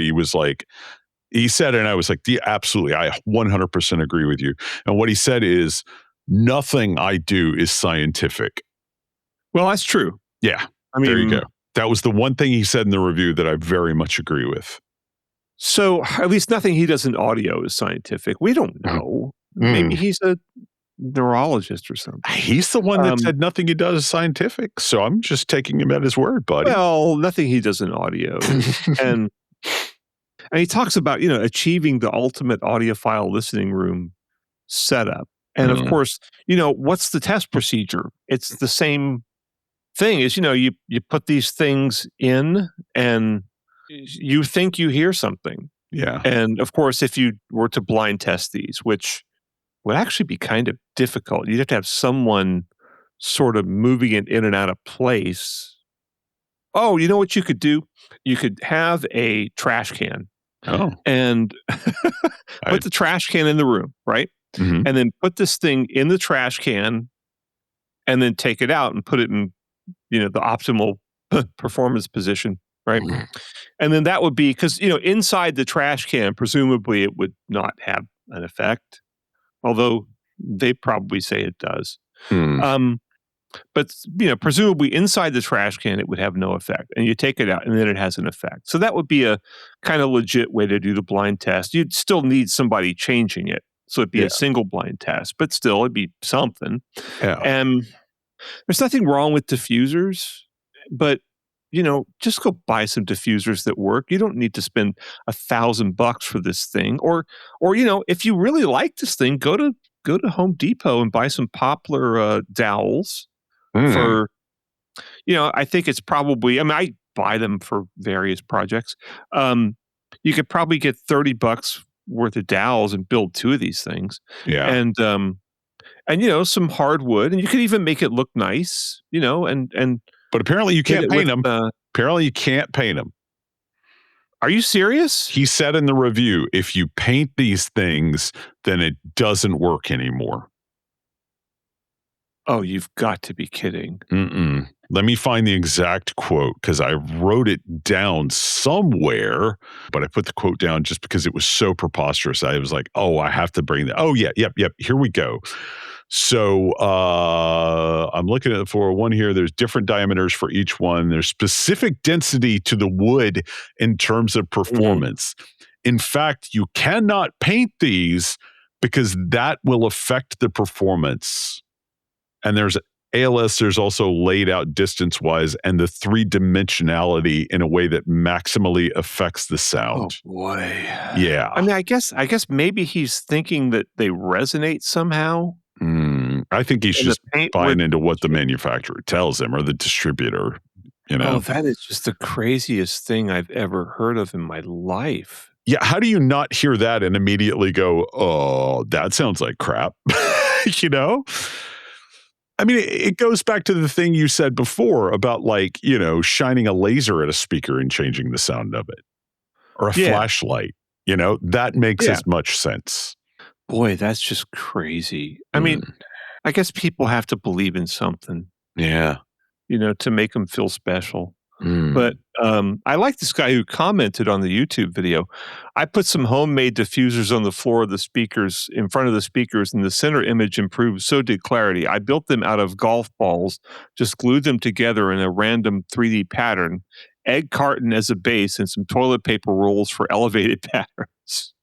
he said, and I was like, yeah, absolutely, I 100% agree with you. And what he said is, nothing I do is scientific. Well, that's true. Yeah. I mean, there you go. That was the one thing he said in the review that I very much agree with. So at least nothing he does in audio is scientific. We don't know. Maybe he's a neurologist or something. He's the one that said nothing he does is scientific. So I'm just taking him at his word, buddy. Well, nothing he does in audio. and he talks about, achieving the ultimate audiophile listening room setup. And of course, what's the test procedure? It's the same thing as, you put these things in and you think you hear something. Yeah. And of course, if you were to blind test these, which would actually be kind of difficult. You'd have to have someone sort of moving it in and out of place. Oh, you know what you could do? You could have a trash can. Oh. And put the trash can in the room, right? Mm-hmm. And then put this thing in the trash can and then take it out and put it in, the optimal performance position, right? Mm-hmm. And then that would be because, inside the trash can, presumably it would not have an effect, although they probably say it does. But, presumably inside the trash can, it would have no effect. And you take it out and then it has an effect. So that would be a kind of legit way to do the blind test. You'd still need somebody changing it. So it'd be a single blind test, but still it'd be something. Yeah. And there's nothing wrong with diffusers, but, just go buy some diffusers that work. You don't need to spend $1,000 for this thing. Or, if you really like this thing, go to Home Depot and buy some poplar dowels. For, I think it's probably, I buy them for various projects. You could probably get $30 worth of dowels and build 2 of these things. Yeah. And some hardwood, and you could even make it look nice, and but apparently you can't paint them. Apparently you can't paint them. Are you serious? He said in the review, if you paint these things, then it doesn't work anymore. Oh, you've got to be kidding. Let me find the exact quote because I wrote it down somewhere, but I put the quote down just because it was so preposterous. I was like, oh, I have to bring that. Oh, yeah, yep. Here we go. So I'm looking at the 401 here. There's different diameters for each one. There's specific density to the wood in terms of performance. In fact, you cannot paint these because that will affect the performance. And there's ALS, there's also laid out distance-wise and the 3-dimensionality in a way that maximally affects the sound. Oh, boy. Yeah. I guess maybe he's thinking that they resonate somehow. I think he's just buying into what the manufacturer tells him or the distributor, Oh, that is just the craziest thing I've ever heard of in my life. Yeah, how do you not hear that and immediately go, oh, that sounds like crap? I mean, it goes back to the thing you said before about shining a laser at a speaker and changing the sound of it or a flashlight, that makes as much sense. Boy, that's just crazy. I mean, I guess people have to believe in something. Yeah. To make them feel special. But I like this guy who commented on the YouTube video. I put some homemade diffusers on the floor of the speakers, in front of the speakers, and the center image improved, so did clarity. I built them out of golf balls, just glued them together in a random 3D pattern, egg carton as a base, and some toilet paper rolls for elevated patterns.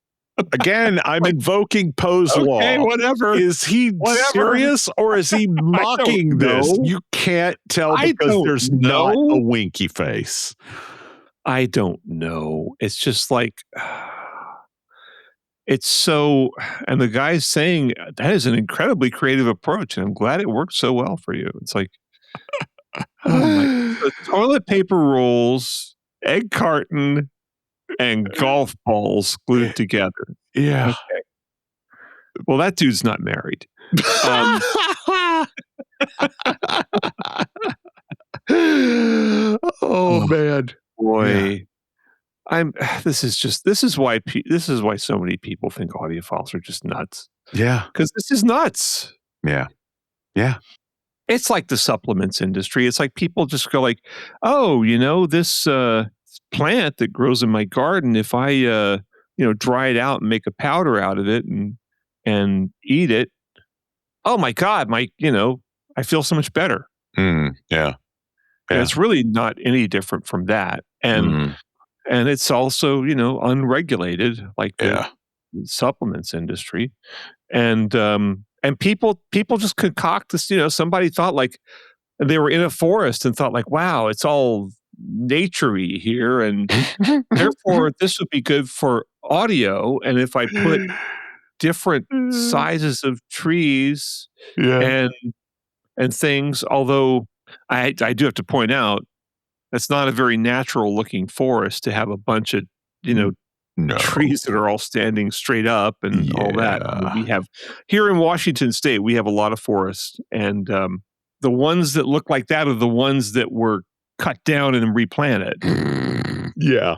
Again, I'm invoking Poe's law. Okay, whatever. Is he serious or is he mocking this? You can't tell because there's not a winky face. I don't know. It's just like, it's so, and the guy's saying that is an incredibly creative approach, and I'm glad it worked so well for you. It's like, the toilet paper rolls, egg carton, and golf balls glued together. Yeah. Okay. Well, that dude's not married. Oh man, boy. Yeah. This is why so many people think audiophiles are just nuts. Yeah. Because this is nuts. Yeah. Yeah. It's like the supplements industry. It's like people just go like, oh, this plant that grows in my garden, if I dry it out and make a powder out of it and eat it, oh my God, I feel so much better. Yeah. And it's really not any different from that. And it's also, unregulated, like the supplements industry. And people just concoct this, somebody thought like they were in a forest and thought like, wow, it's all nature-y here, and therefore this would be good for audio. And if I put different sizes of trees and things, although I do have to point out that's not a very natural looking forest to have a bunch of trees that are all standing straight up and all that. We have here in Washington State, we have a lot of forests, and the ones that look like that are the ones that were cut down and replanted. Yeah.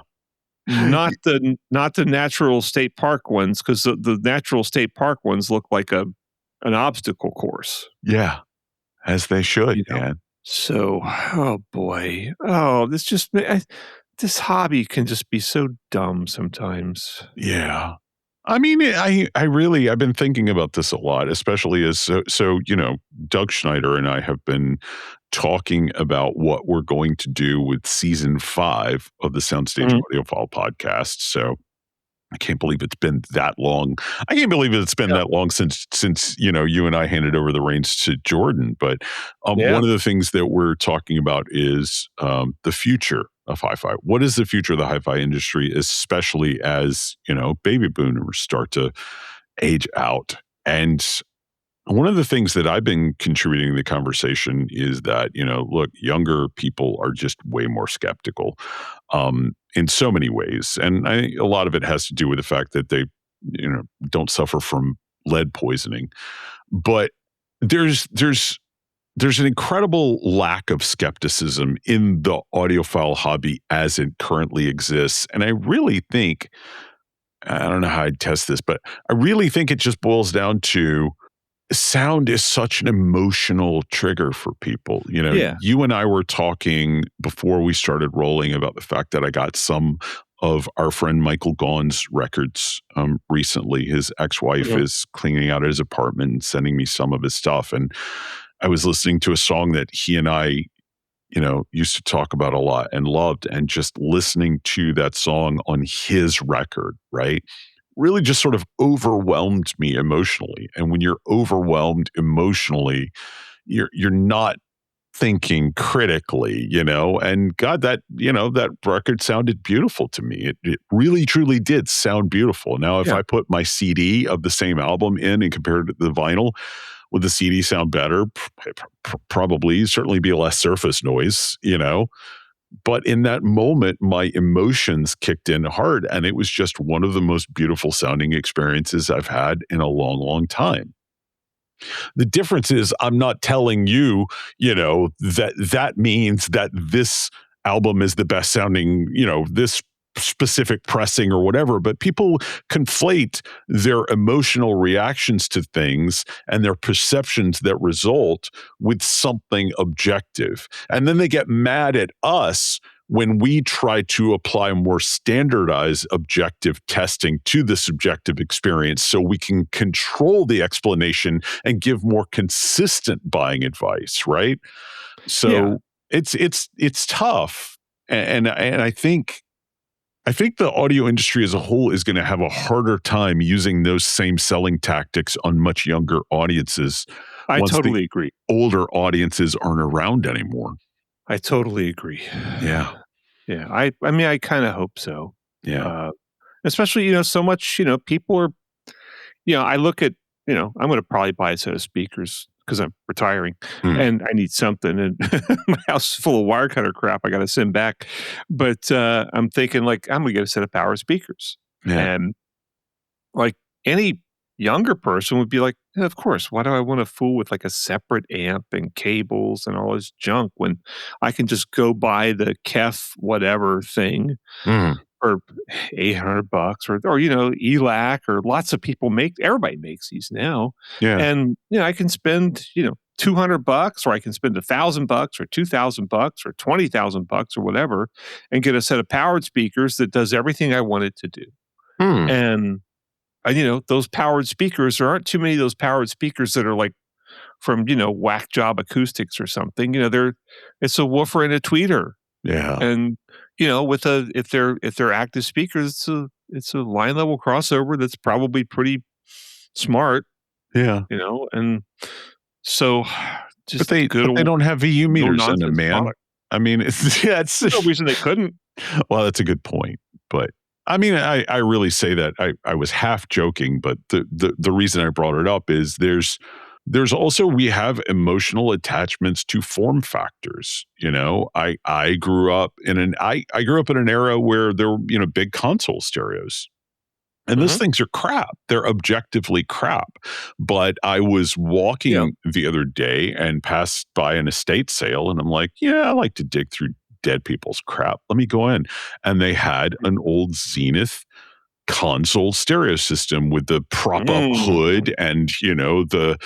Not the natural state park ones, because the natural state park ones look like an obstacle course. Yeah. As they should, man. So, oh boy. Oh, this hobby can just be so dumb sometimes. Yeah. I mean, I've been thinking about this a lot, especially as Doug Schneider and I have been talking about what we're going to do with season 5 of the Soundstage Audiophile podcast. So I can't believe it's been that long. I can't believe it's been that long since you and I handed over the reins to Jordan. But one of the things that we're talking about is the future of hi-fi. What is the future of the hi-fi industry, especially as baby boomers start to age out? And one of the things that I've been contributing to the conversation is that, look, younger people are just way more skeptical in so many ways. And a lot of it has to do with the fact that they, don't suffer from lead poisoning. But there's an incredible lack of skepticism in the audiophile hobby as it currently exists. And I really think, I don't know how I'd test this, but I really think it just boils down to sound is such an emotional trigger for people. You and I were talking before we started rolling about the fact that I got some of our friend Michael Gaughan's records recently. His ex-wife is cleaning out his apartment and sending me some of his stuff. And I was listening to a song that he and I, used to talk about a lot and loved, and just listening to that song on his record, right? Really just sort of overwhelmed me emotionally. And when you're overwhelmed emotionally, you're not thinking critically, and God, that record sounded beautiful to me. It really, truly did sound beautiful. Now, if I put my CD of the same album in and compared it to the vinyl, would the CD sound better? Probably. Certainly be less surface noise, But in that moment, my emotions kicked in hard, and it was just one of the most beautiful sounding experiences I've had in a long, long time. The difference is I'm not telling you, that means that this album is the best sounding, this specific pressing or whatever, but people conflate their emotional reactions to things and their perceptions that result with something objective. And then they get mad at us when we try to apply more standardized objective testing to the subjective experience so we can control the explanation and give more consistent buying advice, right? So it's tough. And I think the audio industry as a whole is going to have a harder time using those same selling tactics on much younger audiences. I totally agree. Older audiences aren't around anymore. I totally agree. Yeah. Yeah. I mean, I kind of hope so. Yeah. Especially, so much, people are, I look at, I'm going to probably buy a set of speakers because I'm retiring and I need something, and my house is full of wire cutter crap I got to send back. But I'm thinking, like, I'm going to get a set of power speakers. Yeah. And like any younger person would be like, yeah, of course, why do I want to fool with like a separate amp and cables and all this junk when I can just go buy the Kef whatever thing for $800 or ELAC, or lots of people everybody makes these now. Yeah. And I can spend $200, or I can spend $1,000 or $2,000 or $20,000 or whatever, and get a set of powered speakers that does everything I want it to do. And those powered speakers, there aren't too many of those powered speakers that are like from Whack Job Acoustics or something. It's a woofer and a tweeter. Yeah. And if they're active speakers, it's a line level crossover that's probably pretty smart. Yeah. And so just but they don't have VU meters in them, man. Product. I mean, it's no reason they couldn't. Well, that's a good point. But I mean, I really say that I was half joking, but the reason I brought it up is there's also, we have emotional attachments to form factors. I grew up in an era where there were, big console stereos. And those things are crap. They're objectively crap. But I was walking the other day and passed by an estate sale, and I'm like, yeah, I like to dig through dead people's crap. Let me go in. And they had an old Zenith console stereo system with the prop up hood and the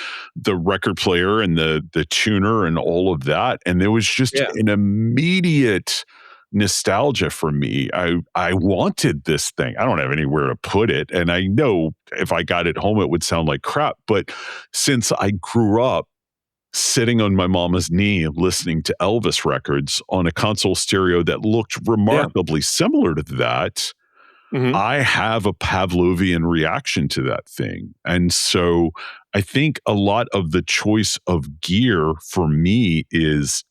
record player and the tuner and all of that, and there was just an immediate nostalgia for me. I wanted this thing. I don't have anywhere to put it, and I know if I got it home it would sound like crap, but since I grew up sitting on my mama's knee listening to Elvis records on a console stereo that looked remarkably similar to that, I have a Pavlovian reaction to that thing. And so I think a lot of the choice of gear for me is,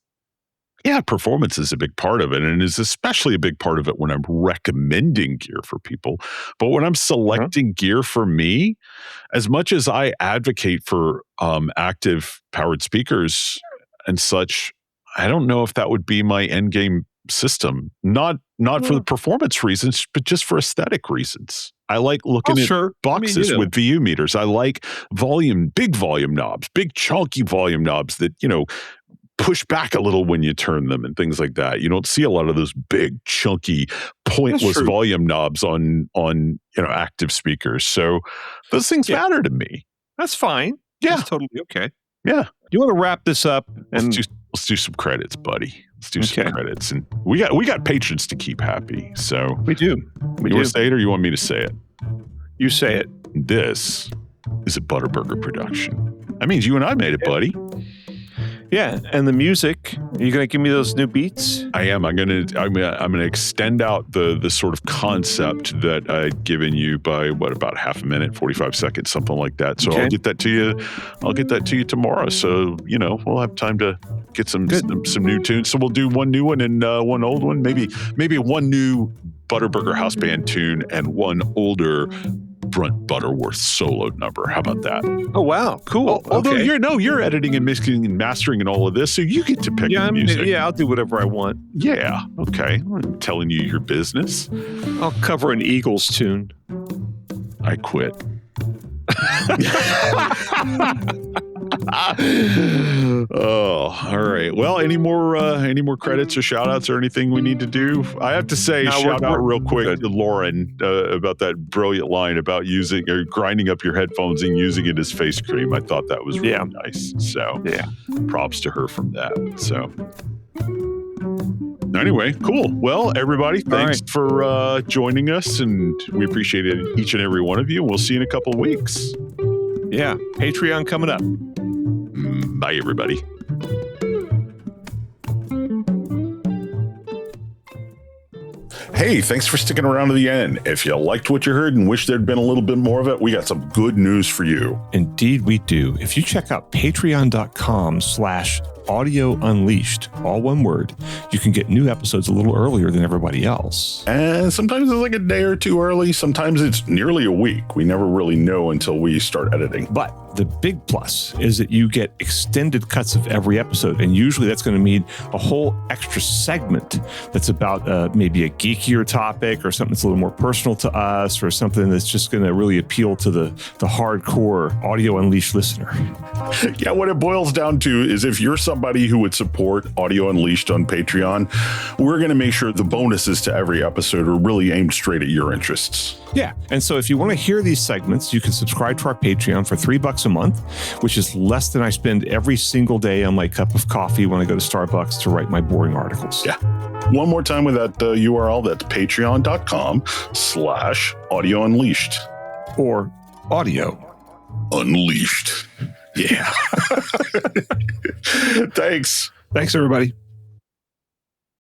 performance is a big part of it, and is especially a big part of it when I'm recommending gear for people. But when I'm selecting gear for me, as much as I advocate for active powered speakers and such, I don't know if that would be my end game system. Not for the performance reasons, but just for aesthetic reasons. I like looking at boxes with VU meters. I like big volume knobs, big chunky volume knobs that, push back a little when you turn them and things like that. You don't see a lot of those big, chunky, pointless volume knobs on active speakers. So those things matter to me. That's fine. Yeah. That's totally okay. Yeah. You want to wrap this up? And Let's do some credits, buddy. Let's do some credits. And we got patrons to keep happy. So we do. You want to say it or you want me to say it? You say it. This is a Butterburger production. That means you and I made it, buddy. Yeah, and the music. Are you going to give me those new beats? I am. I'm gonna extend out the sort of concept that I'd given you by about half a minute, 45 seconds, something like that. So I'll get that to you. I'll get that to you tomorrow. So we'll have time to get some new tunes. So we'll do one new one and one old one. Maybe one new Butterburger house band tune and one older Brent Butterworth solo number. How about that? Oh wow, cool. Although you're editing and mixing and mastering and all of this, so you get to pick the music. I'll do whatever I want. Yeah, okay. I'm telling you your business. I'll cover an Eagles tune. I quit. Oh, all right. Well, any more credits or shout outs or anything we need to do? I have to say, shout out real quick to Lauren about that brilliant line about using or grinding up your headphones and using it as face cream. I thought that was really nice. So props to her from that. So anyway, cool. Well, everybody, thanks for joining us, and we appreciate it, each and every one of you. We'll see you in a couple of weeks. Yeah, Patreon coming up. Bye, everybody. Hey, thanks for sticking around to the end. If you liked what you heard and wish there'd been a little bit more of it, we got some good news for you. Indeed, we do. If you check out patreon.com/Audio Unleashed, all one word, you can get new episodes a little earlier than everybody else. And sometimes it's like a day or two early. Sometimes it's nearly a week. We never really know until we start editing. But the big plus is that you get extended cuts of every episode. And usually that's going to mean a whole extra segment that's about maybe a geekier topic or something that's a little more personal to us or something that's just going to really appeal to the hardcore Audio Unleashed listener. Yeah, what it boils down to is if you're somebody who would support Audio Unleashed on Patreon, we're going to make sure the bonuses to every episode are really aimed straight at your interests. Yeah. And so if you want to hear these segments, you can subscribe to our Patreon for $3 a month, which is less than I spend every single day on my cup of coffee when I go to Starbucks to write my boring articles. Yeah. One more time with that URL, that's patreon.com/Audio Unleashed. Or Audio Unleashed. Yeah. Thanks. Thanks, everybody.